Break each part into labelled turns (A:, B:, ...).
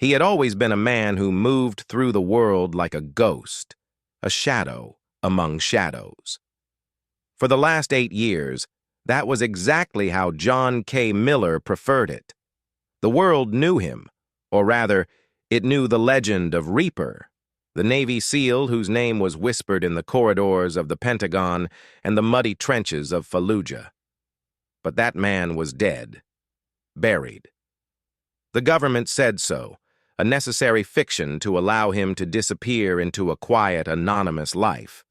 A: He had always been a man who moved through the world like a ghost, a shadow among shadows. For the last 8 years, that was exactly how John K. Miller preferred it. The world knew him, or rather, it knew the legend of Reaper, the Navy SEAL whose name was whispered in the corridors of the Pentagon and the muddy trenches of Fallujah. But that man was dead, buried. The government said so, a necessary fiction to allow him to disappear into a quiet, anonymous life.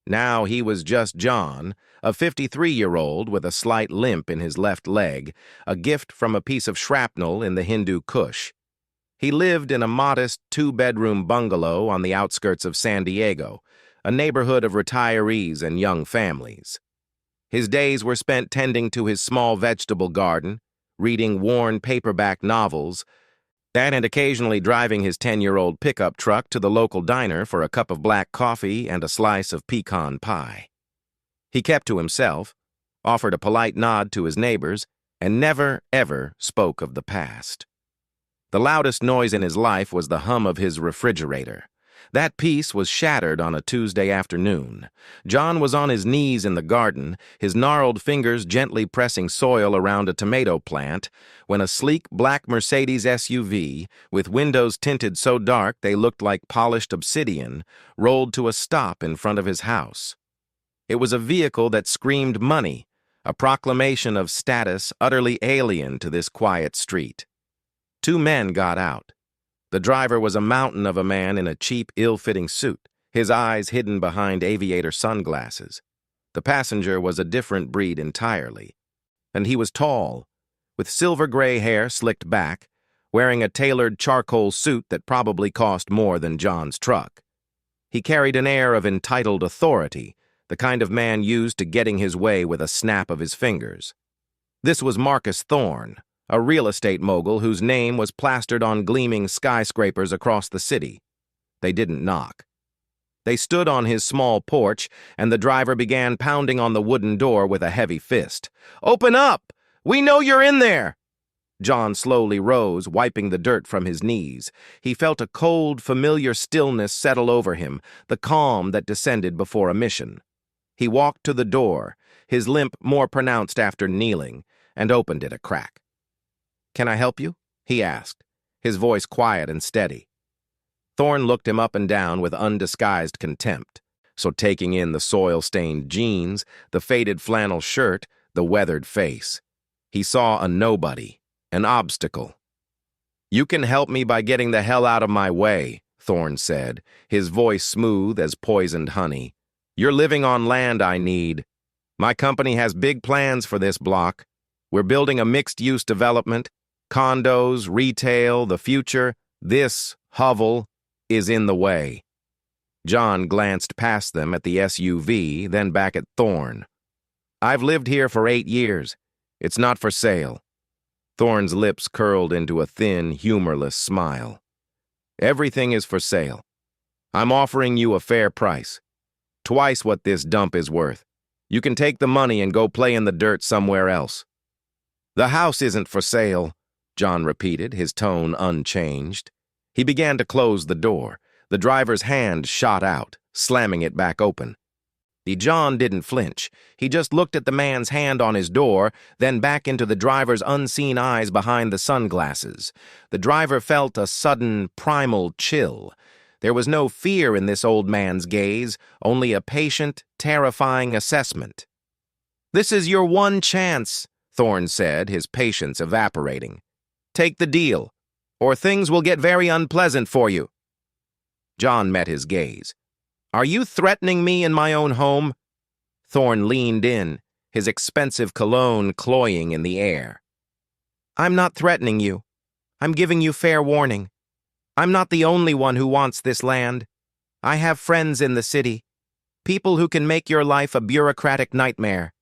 A: Now he was just John, a 53-year-old with a slight limp in his left leg, a gift from a piece of shrapnel in the Hindu Kush. He lived in a modest 2-bedroom bungalow on the outskirts of San Diego, a neighborhood of retirees and young families. His days were spent tending to his small vegetable garden, reading worn paperback novels, and occasionally driving his 10-year-old pickup truck to the local diner for a cup of black coffee and a slice of pecan pie. He kept to himself, offered a polite nod to his neighbors, and never, ever spoke of the past. The loudest noise in his life was the hum of his refrigerator. That peace was shattered on a Tuesday afternoon. John was on his knees in the garden, his gnarled fingers gently pressing soil around a tomato plant, when a sleek black Mercedes SUV, with windows tinted so dark they looked like polished obsidian, rolled to a stop in front of his house. It was a vehicle that screamed money, a proclamation of status utterly alien to this quiet street. 2 men got out. The driver was a mountain of a man in a cheap, ill-fitting suit, his eyes hidden behind aviator sunglasses. The passenger was a different breed entirely, and he was tall, with silver-gray hair slicked back, wearing a tailored charcoal suit that probably cost more than John's truck. He carried an air of entitled authority, the kind of man used to getting his way with a snap of his fingers. This was Marcus Thorne, a real estate mogul whose name was plastered on gleaming skyscrapers across the city. They didn't knock. They stood on his small porch, and the driver began pounding on the wooden door with a heavy fist. "Open up! We know you're in there!" John slowly rose, wiping the dirt from his knees. He felt a cold, familiar stillness settle over him, the calm that descended before a mission. He walked to the door, his limp more pronounced after kneeling, and opened it a crack. "Can I help you?" he asked, his voice quiet and steady. Thorne looked him up and down with undisguised contempt, so taking in the soil-stained jeans, the faded flannel shirt, the weathered face. He saw a nobody, an obstacle. "You can help me by getting the hell out of my way," Thorne said, his voice smooth as poisoned honey. "You're living on land I need. My company has big plans for this block. We're building a mixed-use development. Condos, retail, the future. This hovel is in the way." John glanced past them at the SUV, then back at Thorne. "I've lived here for 8 years. It's not for sale." Thorne's lips curled into a thin, humorless smile. "Everything is for sale. I'm offering you a fair price. Twice what this dump is worth. You can take the money and go play in the dirt somewhere else." "The house isn't for sale," John repeated, his tone unchanged. He began to close the door. The driver's hand shot out, slamming it back open. John didn't flinch. He just looked at the man's hand on his door, then back into the driver's unseen eyes behind the sunglasses. The driver felt a sudden, primal chill. There was no fear in this old man's gaze, only a patient, terrifying assessment. "This is your one chance," Thorne said, his patience evaporating. "Take the deal, or things will get very unpleasant for you." John met his gaze. "Are you threatening me in my own home?" Thorne leaned in, his expensive cologne cloying in the air. "I'm not threatening you. I'm giving you fair warning. I'm not the only one who wants this land. I have friends in the city, people who can make your life a bureaucratic nightmare.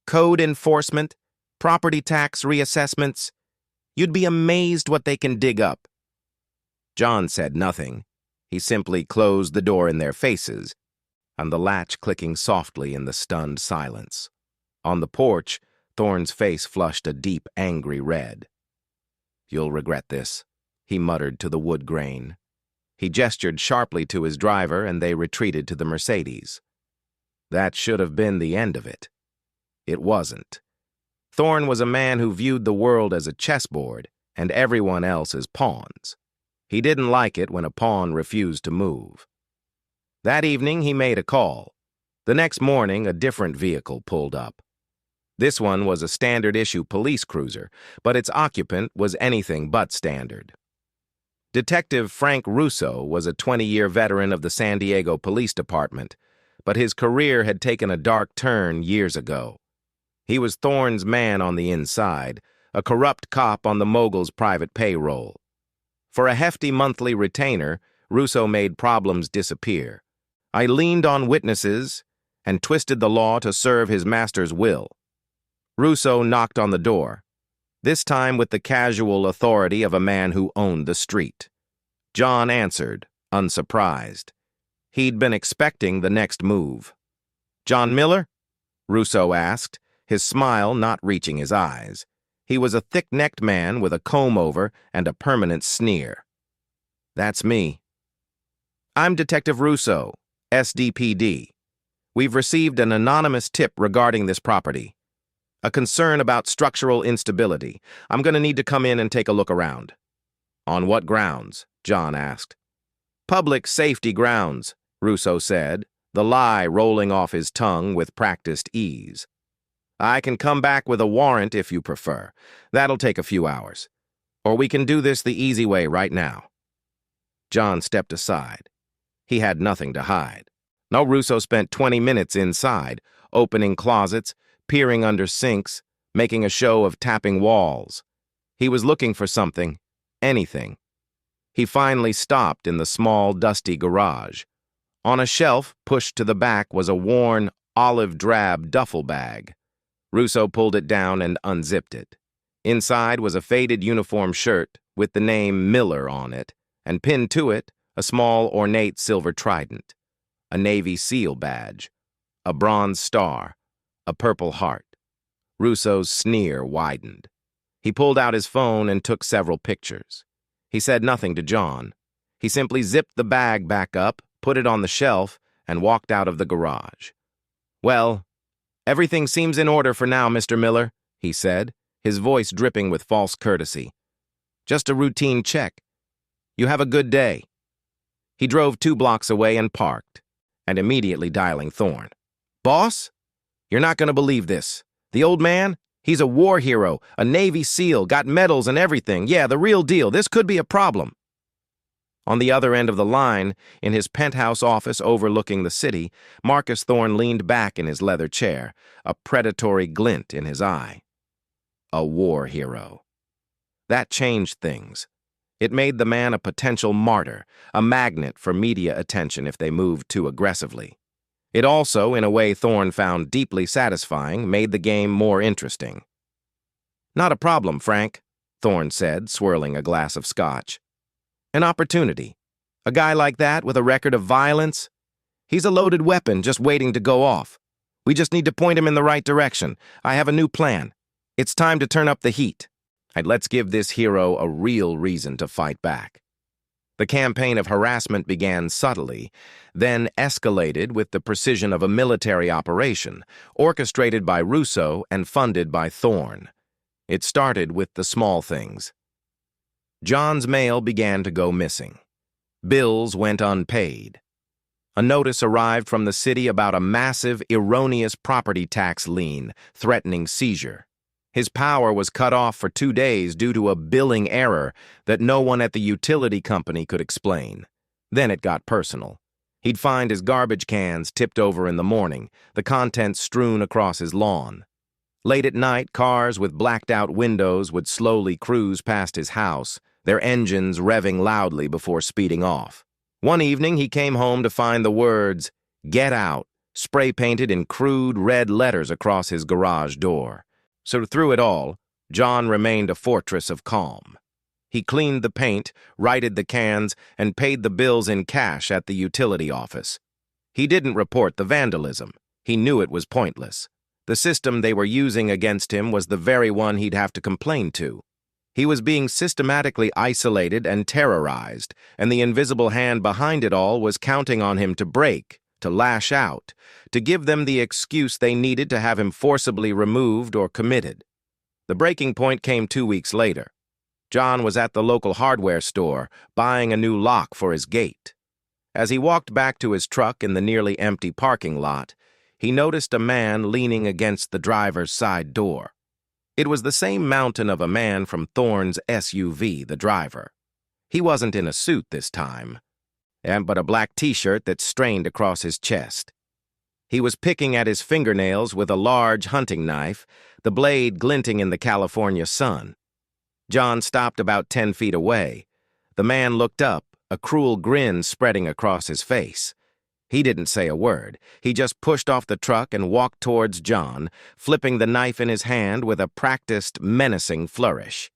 A: Code enforcement, property tax reassessments. You'd be amazed what they can dig up." John said nothing. He simply closed the door in their faces, and the latch clicking softly in the stunned silence. On the porch, Thorne's face flushed a deep, angry red. "You'll regret this," he muttered to the wood grain. He gestured sharply to his driver, and they retreated to the Mercedes. That should have been the end of it. It wasn't. Thorne was a man who viewed the world as a chessboard and everyone else as pawns. He didn't like it when a pawn refused to move. That evening, he made a call. The next morning, a different vehicle pulled up. This one was a standard-issue police cruiser, but its occupant was anything but standard. Detective Frank Russo was a 20-year veteran of the San Diego Police Department, but his career had taken a dark turn years ago. He was Thorne's man on the inside, a corrupt cop on the Mogul's private payroll. For a hefty monthly retainer, Russo made problems disappear. I leaned on witnesses and twisted the law to serve his master's will. Russo knocked on the door, this time with the casual authority of a man who owned the street. John answered, unsurprised. He'd been expecting the next move. "John Miller?" Russo asked, his smile not reaching his eyes. He was a thick-necked man with a comb-over and a permanent sneer. "That's me." "I'm Detective Russo, SDPD. We've received an anonymous tip regarding this property. A concern about structural instability. I'm going to need to come in and take a look around." "On what grounds?" John asked. "Public safety grounds," Russo said, the lie rolling off his tongue with practiced ease. "I can come back with a warrant if you prefer. That'll take a few hours. Or we can do this the easy way right now." John stepped aside. He had nothing to hide. No, Russo spent 20 minutes inside, opening closets, peering under sinks, making a show of tapping walls. He was looking for something, anything. He finally stopped in the small, dusty garage. On a shelf, pushed to the back, was a worn, olive-drab duffel bag. Russo pulled it down and unzipped it. Inside was a faded uniform shirt with the name Miller on it, and pinned to it a small, ornate silver trident, a Navy SEAL badge, a bronze star, a purple heart. Russo's sneer widened. He pulled out his phone and took several pictures. He said nothing to John. He simply zipped the bag back up, put it on the shelf, and walked out of the garage. "Well, everything seems in order for now, Mr. Miller," he said, his voice dripping with false courtesy. "Just a routine check. You have a good day." He drove 2 blocks away and parked, and immediately dialing Thorne. "Boss? You're not going to believe this. The old man? He's a war hero, a Navy SEAL, got medals and everything. Yeah, the real deal. This could be a problem." On the other end of the line, in his penthouse office overlooking the city, Marcus Thorne leaned back in his leather chair, a predatory glint in his eye. A war hero. That changed things. It made the man a potential martyr, a magnet for media attention if they moved too aggressively. It also, in a way Thorne found deeply satisfying, made the game more interesting. "Not a problem, Frank," Thorne said, swirling a glass of scotch. "An opportunity. A guy like that with a record of violence? He's a loaded weapon just waiting to go off. We just need to point him in the right direction. I have a new plan. It's time to turn up the heat. And let's give this hero a real reason to fight back." The campaign of harassment began subtly, then escalated with the precision of a military operation, orchestrated by Russo and funded by Thorne. It started with the small things. John's mail began to go missing. Bills went unpaid. A notice arrived from the city about a massive, erroneous property tax lien threatening seizure. His power was cut off for 2 days due to a billing error that no one at the utility company could explain. Then it got personal. He'd find his garbage cans tipped over in the morning, the contents strewn across his lawn. Late at night, cars with blacked-out windows would slowly cruise past his house, their engines revving loudly before speeding off. One evening, he came home to find the words, "Get Out," spray-painted in crude red letters across his garage door. So through it all, John remained a fortress of calm. He cleaned the paint, righted the cans, and paid the bills in cash at the utility office. He didn't report the vandalism. He knew it was pointless. The system they were using against him was the very one he'd have to complain to. He was being systematically isolated and terrorized, and the invisible hand behind it all was counting on him to break, to lash out, to give them the excuse they needed to have him forcibly removed or committed. The breaking point came 2 weeks later. John was at the local hardware store, buying a new lock for his gate. As he walked back to his truck in the nearly empty parking lot, he noticed a man leaning against the driver's side door. It was the same mountain of a man from Thorne's SUV, the driver. He wasn't in a suit this time, but a black t-shirt that strained across his chest. He was picking at his fingernails with a large hunting knife, the blade glinting in the California sun. John stopped about 10 feet away. The man looked up, a cruel grin spreading across his face. He didn't say a word. He just pushed off the truck and walked towards John, flipping the knife in his hand with a practiced, menacing flourish.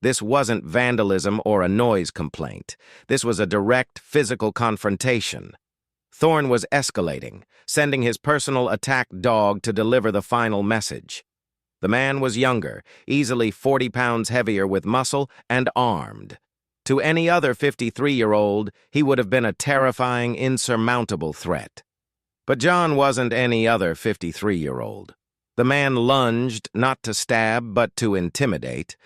A: This wasn't vandalism or a noise complaint. This was a direct, physical confrontation. Thorne was escalating, sending his personal attack dog to deliver the final message. The man was younger, easily 40 pounds heavier with muscle, and armed. To any other 53-year-old, he would have been a terrifying, insurmountable threat. But John wasn't any other 53-year-old. The man lunged, not to stab, but to intimidate,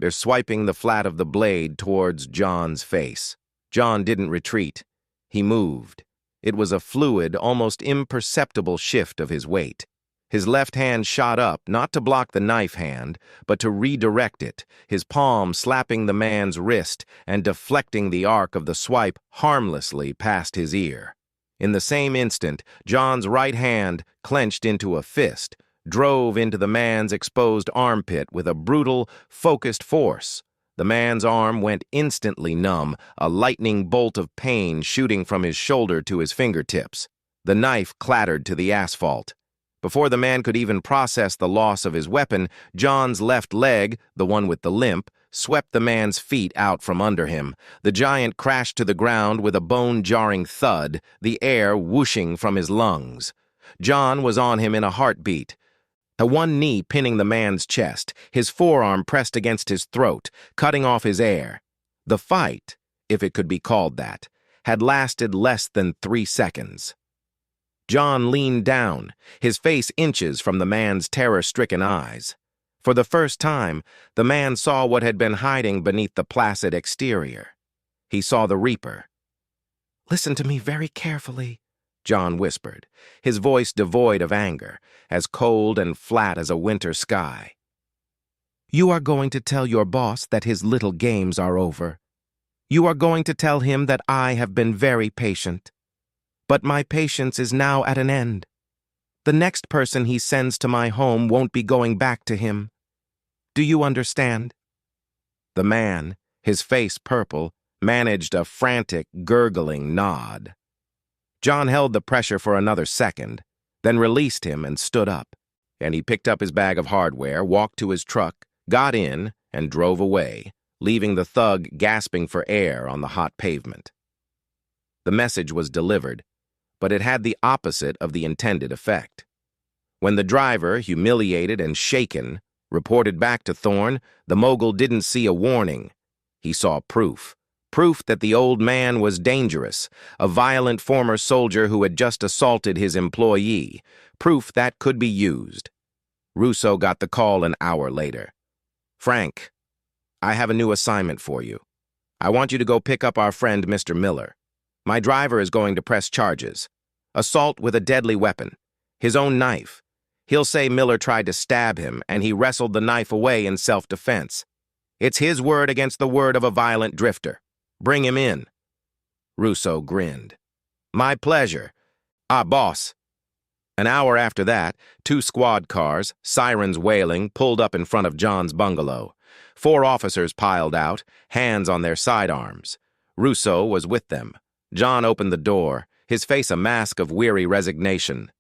A: swiping the flat of the blade towards John's face. John didn't retreat. He moved. It was a fluid, almost imperceptible shift of his weight. His left hand shot up, not to block the knife hand, but to redirect it, his palm slapping the man's wrist and deflecting the arc of the swipe harmlessly past his ear. In the same instant, John's right hand, clenched into a fist, drove into the man's exposed armpit with a brutal, focused force. The man's arm went instantly numb, a lightning bolt of pain shooting from his shoulder to his fingertips. The knife clattered to the asphalt. Before the man could even process the loss of his weapon, John's left leg, the one with the limp, swept the man's feet out from under him. The giant crashed to the ground with a bone-jarring thud, the air whooshing from his lungs. John was on him in a heartbeat. One knee pinning the man's chest, his forearm pressed against his throat, cutting off his air. The fight, if it could be called that, had lasted less than 3 seconds. John leaned down, his face inches from the man's terror-stricken eyes. For the first time, the man saw what had been hiding beneath the placid exterior. He saw the Reaper. "Listen to me very carefully," John whispered, his voice devoid of anger, as cold and flat as a winter sky. "You are going to tell your boss that his little games are over. You are going to tell him that I have been very patient. But my patience is now at an end. The next person he sends to my home won't be going back to him. Do you understand?" The man, his face purple, managed a frantic, gurgling nod. John held the pressure for another second, then released him and stood up. And he picked up his bag of hardware, walked to his truck, got in, and drove away, leaving the thug gasping for air on the hot pavement. The message was delivered, but it had the opposite of the intended effect. When the driver, humiliated and shaken, reported back to Thorne, the Mogul didn't see a warning. He saw proof. Proof that the old man was dangerous, a violent former soldier who had just assaulted his employee. Proof that could be used. Russo got the call an hour later. "Frank, I have a new assignment for you. I want you to go pick up our friend Mr. Miller. My driver is going to press charges. Assault with a deadly weapon. His own knife. He'll say Miller tried to stab him and he wrestled the knife away in self-defense. It's his word against the word of a violent drifter. Bring him in." Russo grinned. "My pleasure. Boss." An hour after that, 2 squad cars, sirens wailing, pulled up in front of John's bungalow. 4 officers piled out, hands on their sidearms. Russo was with them. John opened the door, his face a mask of weary resignation.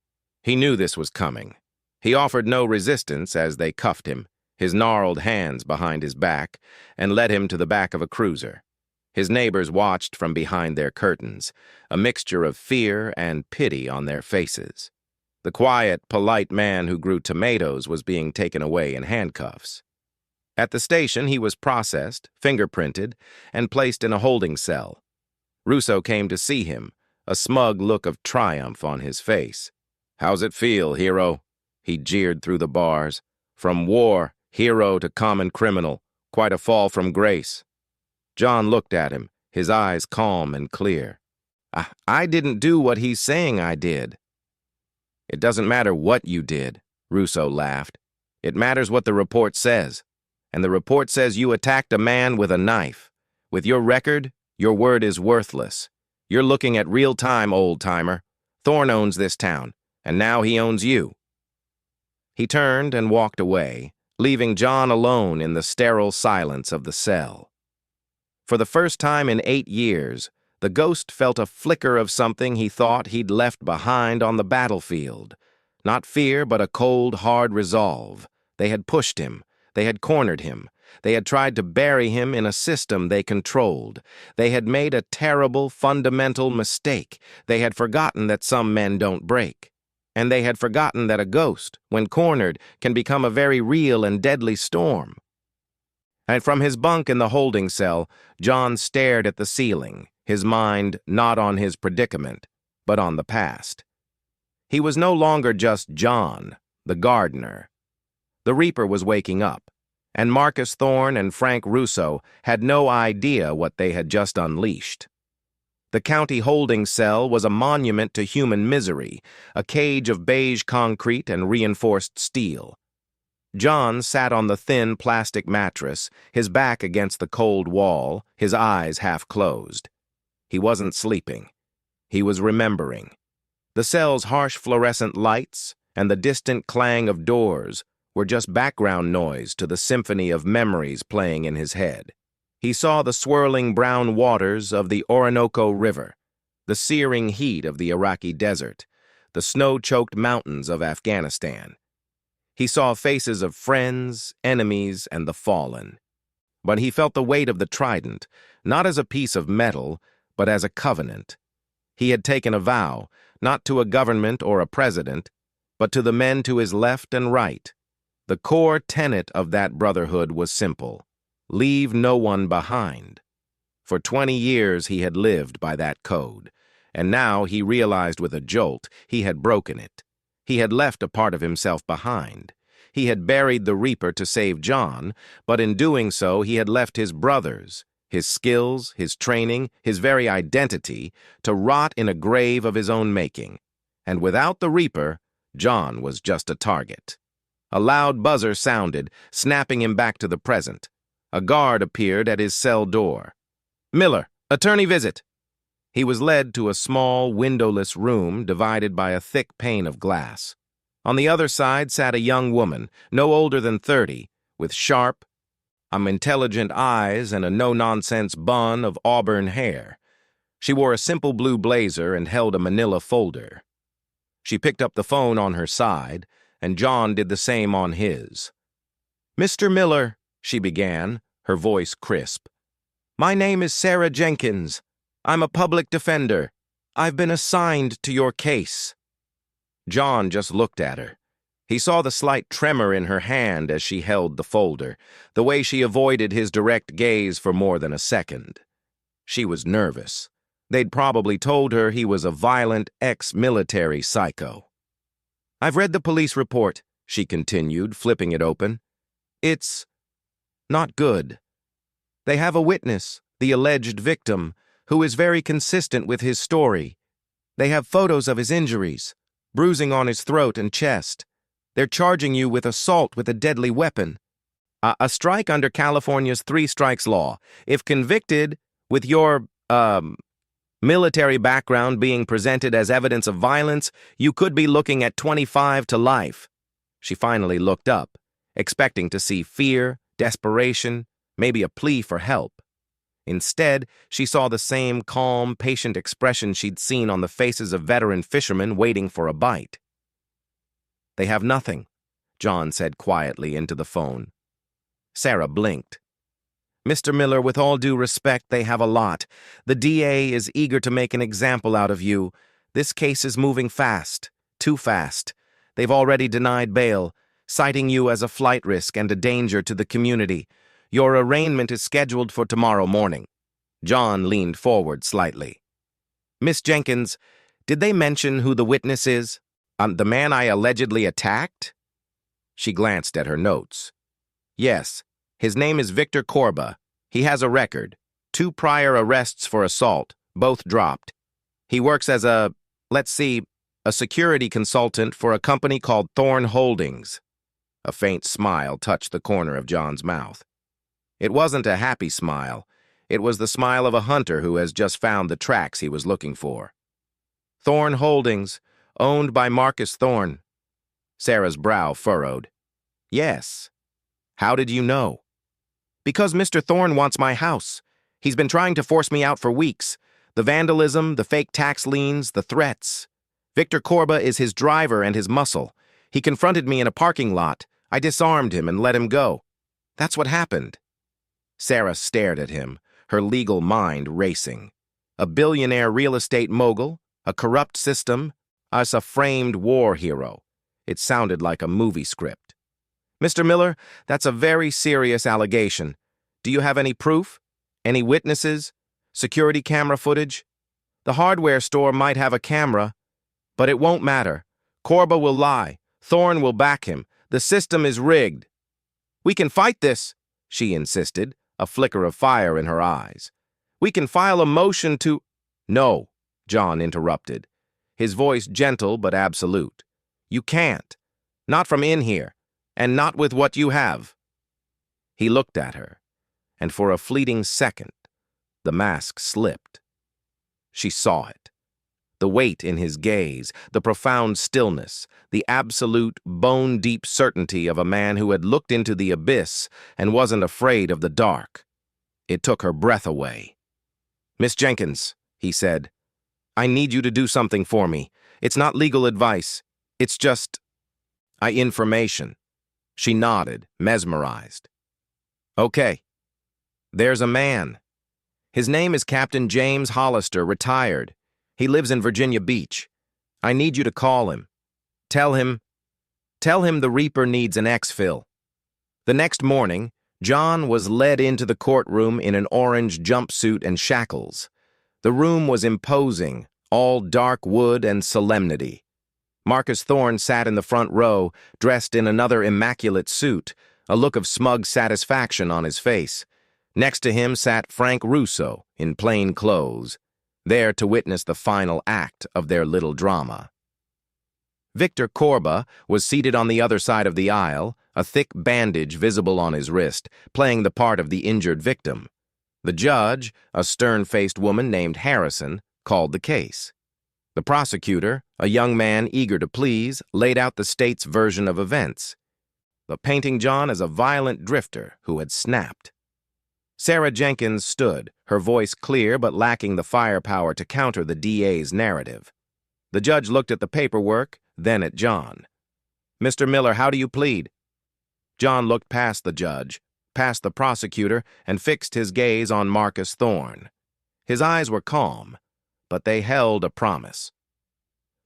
A: He knew this was coming. He offered no resistance as they cuffed him, his gnarled hands behind his back, and led him to the back of a cruiser. His neighbors watched from behind their curtains, a mixture of fear and pity on their faces. The quiet, polite man who grew tomatoes was being taken away in handcuffs. At the station, he was processed, fingerprinted, and placed in a holding cell. Russo came to see him, a smug look of triumph on his face. "How's it feel, hero?" He jeered through the bars. "From war, hero to common criminal, quite a fall from grace." John looked at him, his eyes calm and clear. I didn't do what he's saying I did." "It doesn't matter what you did," Russo laughed. "It matters what the report says. And the report says you attacked a man with a knife. With your record, your word is worthless. You're looking at real time, old-timer. Thorne owns this town, and now he owns you." He turned and walked away, leaving John alone in the sterile silence of the cell. For the first time in 8 years, the ghost felt a flicker of something he thought he'd left behind on the battlefield. Not fear, but a cold, hard resolve. They had pushed him. They had cornered him. They had tried to bury him in a system they controlled. They had made a terrible, fundamental mistake. They had forgotten that some men don't break. And they had forgotten that a ghost, when cornered, can become a very real and deadly storm. And from his bunk in the holding cell, John stared at the ceiling, his mind not on his predicament, but on the past. He was no longer just John, the gardener. The Reaper was waking up, and Marcus Thorne and Frank Russo had no idea what they had just unleashed. The county holding cell was a monument to human misery, a cage of beige concrete and reinforced steel. John sat on the thin plastic mattress, his back against the cold wall, his eyes half closed. He wasn't sleeping. He was remembering. The cell's harsh fluorescent lights and the distant clang of doors were just background noise to the symphony of memories playing in his head. He saw the swirling brown waters of the Orinoco River, the searing heat of the Iraqi desert, the snow-choked mountains of Afghanistan. He saw faces of friends, enemies, and the fallen. But he felt the weight of the trident, not as a piece of metal, but as a covenant. He had taken a vow, not to a government or a president, but to the men to his left and right. The core tenet of that brotherhood was simple: leave no one behind. For 20 years he had lived by that code, and now he realized with a jolt he had broken it. He had left a part of himself behind. He had buried the Reaper to save John, but in doing so he had left his brothers, his skills, his training, his very identity, to rot in a grave of his own making. And without the Reaper, John was just a target. A loud buzzer sounded, snapping him back to the present. A guard appeared at his cell door. "Miller, attorney visit." He was led to a small, windowless room divided by a thick pane of glass. On the other side sat a young woman, no older than 30, with sharp, intelligent eyes and a no-nonsense bun of auburn hair. She wore a simple blue blazer and held a manila folder. She picked up the phone on her side, and John did the same on his. "Mr. Miller," she began, her voice crisp. "My name is Sarah Jenkins. I'm a public defender. I've been assigned to your case." John just looked at her. He saw the slight tremor in her hand as she held the folder, the way she avoided his direct gaze for more than a second. She was nervous. They'd probably told her he was a violent ex-military psycho. "I've read the police report," she continued, flipping it open. "It's not good. They have a witness, the alleged victim, who is very consistent with his story. They have photos of his injuries, bruising on his throat and chest. They're charging you with assault with a deadly weapon. A strike under California's 3 strikes law. If convicted, with your, military background being presented as evidence of violence, you could be looking at 25 to life." She finally looked up, expecting to see fear, desperation, maybe a plea for help. Instead, she saw the same calm, patient expression she'd seen on the faces of veteran fishermen waiting for a bite. "They have nothing," John said quietly into the phone. Sarah blinked. "Mr. Miller, with all due respect, they have a lot. The DA is eager to make an example out of you. This case is moving fast, too fast. They've already denied bail. citing you as a flight risk and a danger to the community. Your arraignment is scheduled for tomorrow morning." John leaned forward slightly. "Miss Jenkins, did they mention who the witness is? The man I allegedly attacked?" She glanced at her notes. "Yes, his name is Victor Corba. He has a record. 2 prior arrests for assault, both dropped. He works as a security consultant for a company called Thorn Holdings." A faint smile touched the corner of John's mouth. It wasn't a happy smile. It was the smile of a hunter who has just found the tracks he was looking for. "Thorn Holdings, owned by Marcus Thorn." Sarah's brow furrowed. "Yes. How did you know?" "Because Mr. Thorn wants my house. He's been trying to force me out for weeks. The vandalism, the fake tax liens, the threats. Victor Corba is his driver and his muscle. He confronted me in a parking lot. I disarmed him and let him go. That's what happened." Sarah stared at him, her legal mind racing. A billionaire real estate mogul, a corrupt system, us a framed war hero. It sounded like a movie script. "Mr. Miller, that's a very serious allegation. Do you have any proof? Any witnesses? Security camera footage? The hardware store might have a camera, but it won't matter. Corba will lie. Thorn will back him. The system is rigged." "We can fight this," she insisted, a flicker of fire in her eyes. "We can file a motion to—" "No," John interrupted, his voice gentle but absolute. "You can't. Not from in here, and not with what you have." He looked at her, and for a fleeting second, the mask slipped. She saw it. The weight in his gaze, the profound stillness, the absolute, bone-deep certainty of a man who had looked into the abyss and wasn't afraid of the dark. It took her breath away. "Miss Jenkins," he said, "I need you to do something for me. It's not legal advice. It's just information." She nodded, mesmerized. "Okay. There's a man. His name is Captain James Hollister, retired. He lives in Virginia Beach. I need you to call him. Tell him the Reaper needs an exfil." The next morning, John was led into the courtroom in an orange jumpsuit and shackles. The room was imposing, all dark wood and solemnity. Marcus Thorn sat in the front row, dressed in another immaculate suit, a look of smug satisfaction on his face. Next to him sat Frank Russo, in plain clothes, there to witness the final act of their little drama. Victor Corba was seated on the other side of the aisle, a thick bandage visible on his wrist, playing the part of the injured victim. The judge, a stern-faced woman named Harrison, called the case. The prosecutor, a young man eager to please, laid out the state's version of events, but painting John as a violent drifter who had snapped. Sarah Jenkins stood, her voice clear but lacking the firepower to counter the DA's narrative. The judge looked at the paperwork, then at John. "Mr. Miller, how do you plead?" John looked past the judge, past the prosecutor, and fixed his gaze on Marcus Thorn. His eyes were calm, but they held a promise.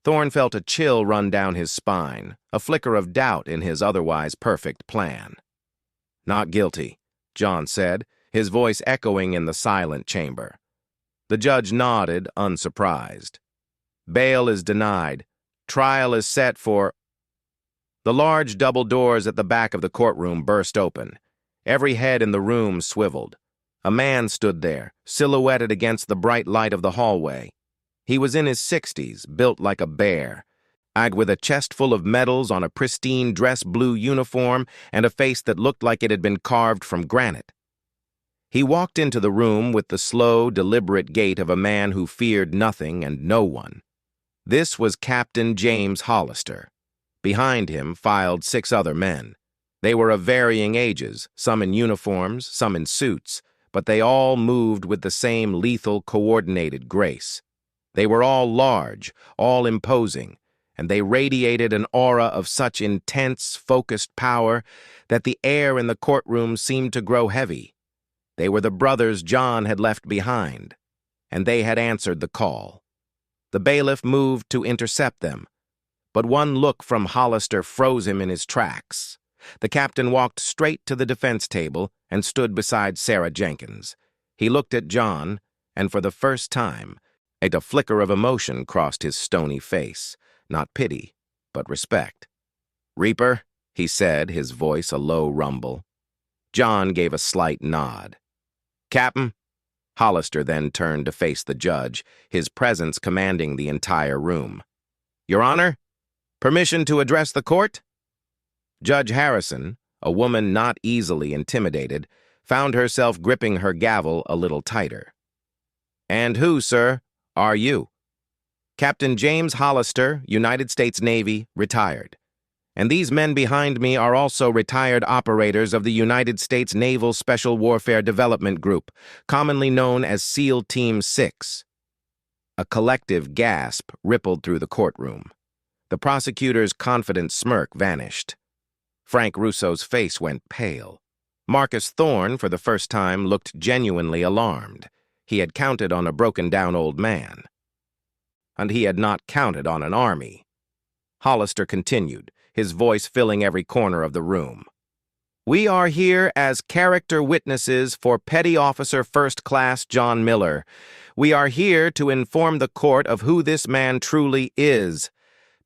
A: Thorn felt a chill run down his spine, a flicker of doubt in his otherwise perfect plan. "Not guilty," John said, his voice echoing in the silent chamber. The judge nodded, unsurprised. "Bail is denied. Trial is set for—" The large double doors at the back of the courtroom burst open. Every head in the room swiveled. A man stood there, silhouetted against the bright light of the hallway. He was in his 60s, built like a bear, with a chest full of medals on a pristine dress blue uniform and a face that looked like it had been carved from granite. He walked into the room with the slow, deliberate gait of a man who feared nothing and no one. This was Captain James Hollister. Behind him filed 6 other men. They were of varying ages, some in uniforms, some in suits, but they all moved with the same lethal, coordinated grace. They were all large, all imposing, and they radiated an aura of such intense, focused power that the air in the courtroom seemed to grow heavy. They were the brothers John had left behind, and they had answered the call. The bailiff moved to intercept them, but one look from Hollister froze him in his tracks. The captain walked straight to the defense table and stood beside Sarah Jenkins. He looked at John, and for the first time, a flicker of emotion crossed his stony face. Not pity, but respect. "Reaper," he said, his voice a low rumble. John gave a slight nod. "Captain?" Hollister then turned to face the judge, his presence commanding the entire room. "Your Honor, permission to address the court?" Judge Harrison, a woman not easily intimidated, found herself gripping her gavel a little tighter. "And who, sir, are you?" "Captain James Hollister, United States Navy, retired. And these men behind me are also retired operators of the United States Naval Special Warfare Development Group, commonly known as SEAL Team 6. A collective gasp rippled through the courtroom. The prosecutor's confident smirk vanished. Frank Russo's face went pale. Marcus Thorne, for the first time, looked genuinely alarmed. He had counted on a broken-down old man. And he had not counted on an army. Hollister continued, his voice filling every corner of the room. "We are here as character witnesses for Petty Officer First Class John Miller. We are here to inform the court of who this man truly is,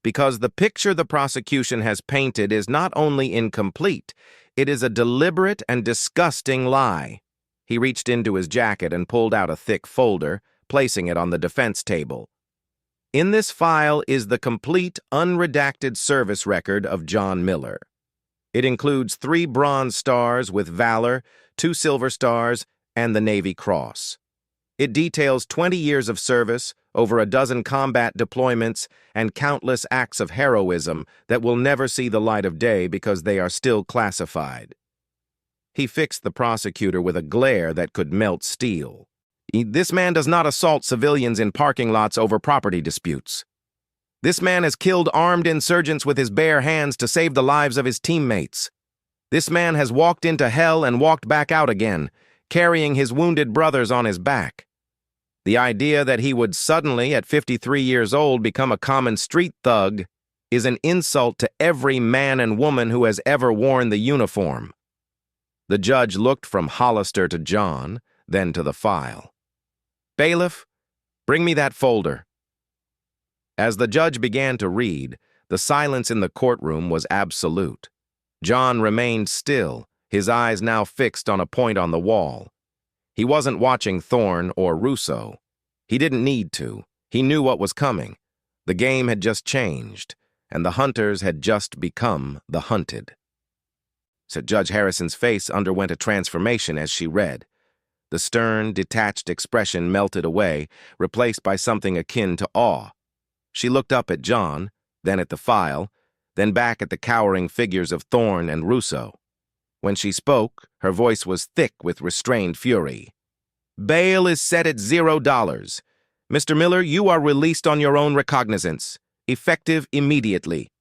A: because the picture the prosecution has painted is not only incomplete, it is a deliberate and disgusting lie." He reached into his jacket and pulled out a thick folder, placing it on the defense table. "In this file is the complete, unredacted service record of John Miller. It includes 3 Bronze Stars with Valor, 2 Silver Stars, and the Navy Cross. It details 20 years of service, over a dozen combat deployments, and countless acts of heroism that will never see the light of day because they are still classified." He fixed the prosecutor with a glare that could melt steel. "This man does not assault civilians in parking lots over property disputes. This man has killed armed insurgents with his bare hands to save the lives of his teammates. This man has walked into hell and walked back out again, carrying his wounded brothers on his back. The idea that he would suddenly, at 53 years old, become a common street thug is an insult to every man and woman who has ever worn the uniform." The judge looked from Hollister to John, then to the file. "Bailiff, bring me that folder." As the judge began to read, the silence in the courtroom was absolute. John remained still, his eyes now fixed on a point on the wall. He wasn't watching Thorne or Russo. He didn't need to. He knew what was coming. The game had just changed, and the hunters had just become the hunted. So Judge Harrison's face underwent a transformation as she read. The stern, detached expression melted away, replaced by something akin to awe. She looked up at John, then at the file, then back at the cowering figures of Thorne and Russo. When she spoke, her voice was thick with restrained fury. "Bail is set at $0. Mr. Miller, you are released on your own recognizance, effective immediately.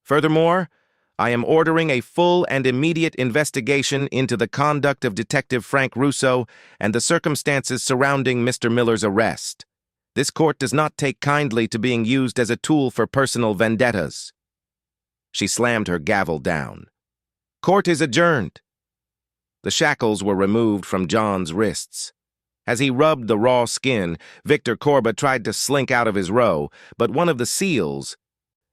A: Furthermore, I am ordering a full and immediate investigation into the conduct of Detective Frank Russo and the circumstances surrounding Mr. Miller's arrest. This court does not take kindly to being used as a tool for personal vendettas." She slammed her gavel down. "Court is adjourned." The shackles were removed from John's wrists. As he rubbed the raw skin, Victor Corba tried to slink out of his row, but one of the SEALs,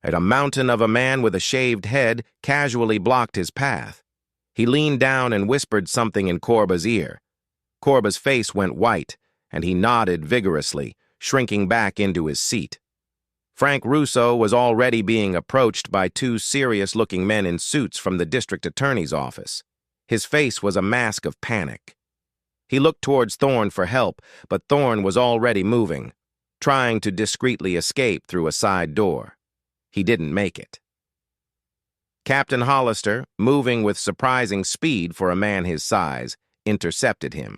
A: a mountain of a man with a shaved head, casually blocked his path. He leaned down and whispered something in Corba's ear. Corba's face went white, and he nodded vigorously, shrinking back into his seat. Frank Russo was already being approached by 2 serious-looking men in suits from the district attorney's office. His face was a mask of panic. He looked towards Thorne for help, but Thorne was already moving, trying to discreetly escape through a side door. He didn't make it. Captain Hollister, moving with surprising speed for a man his size, intercepted him.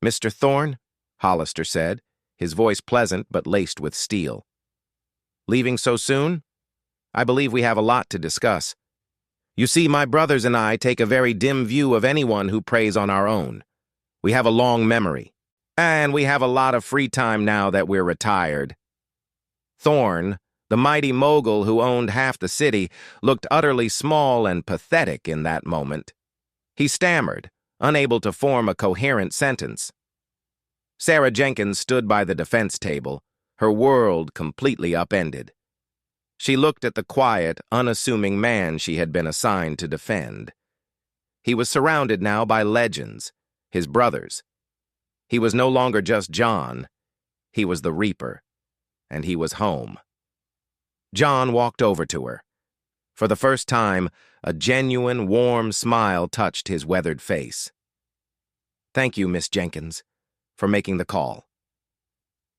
A: "Mr. Thorne," Hollister said, his voice pleasant but laced with steel. "Leaving so soon? I believe we have a lot to discuss. You see, my brothers and I take a very dim view of anyone who preys on our own. We have a long memory, and we have a lot of free time now that we're retired." Thorne, The mighty Mogul who owned half the city looked utterly small and pathetic in that moment. He stammered, unable to form a coherent sentence. Sarah Jenkins stood by the defense table, her world completely upended. She looked at the quiet, unassuming man she had been assigned to defend. He was surrounded now by legends, his brothers. He was no longer just John. He was the Reaper, and he was home. John walked over to her. For the first time, a genuine, warm smile touched his weathered face. "Thank you, Miss Jenkins, for making the call."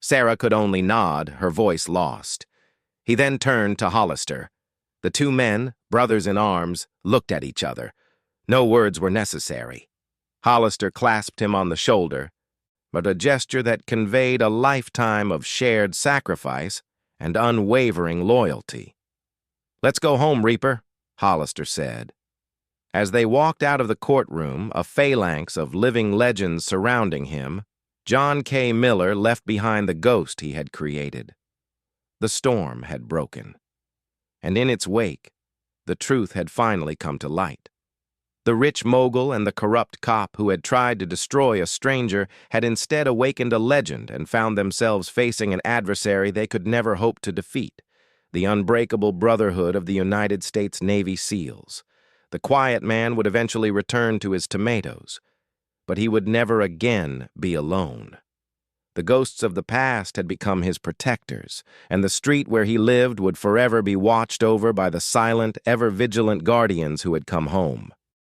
A: Sarah could only nod, her voice lost. He then turned to Hollister. The two men, brothers in arms, looked at each other. No words were necessary. Hollister clasped him on the shoulder, but a gesture that conveyed a lifetime of shared sacrifice and unwavering loyalty. "Let's go home, Reaper," Hollister said. As they walked out of the courtroom, a phalanx of living legends surrounding him, John K. Miller left behind the ghost he had created. The storm had broken, and in its wake, the truth had finally come to light. The rich mogul and the corrupt cop who had tried to destroy a stranger had instead awakened a legend and found themselves facing an adversary they could never hope to defeat, the unbreakable brotherhood of the United States Navy SEALs. The quiet man would eventually return to his tomatoes, but he would never again be alone. The ghosts of the past had become his protectors, and the street where he lived would forever be watched over by the silent, ever-vigilant guardians who had come home.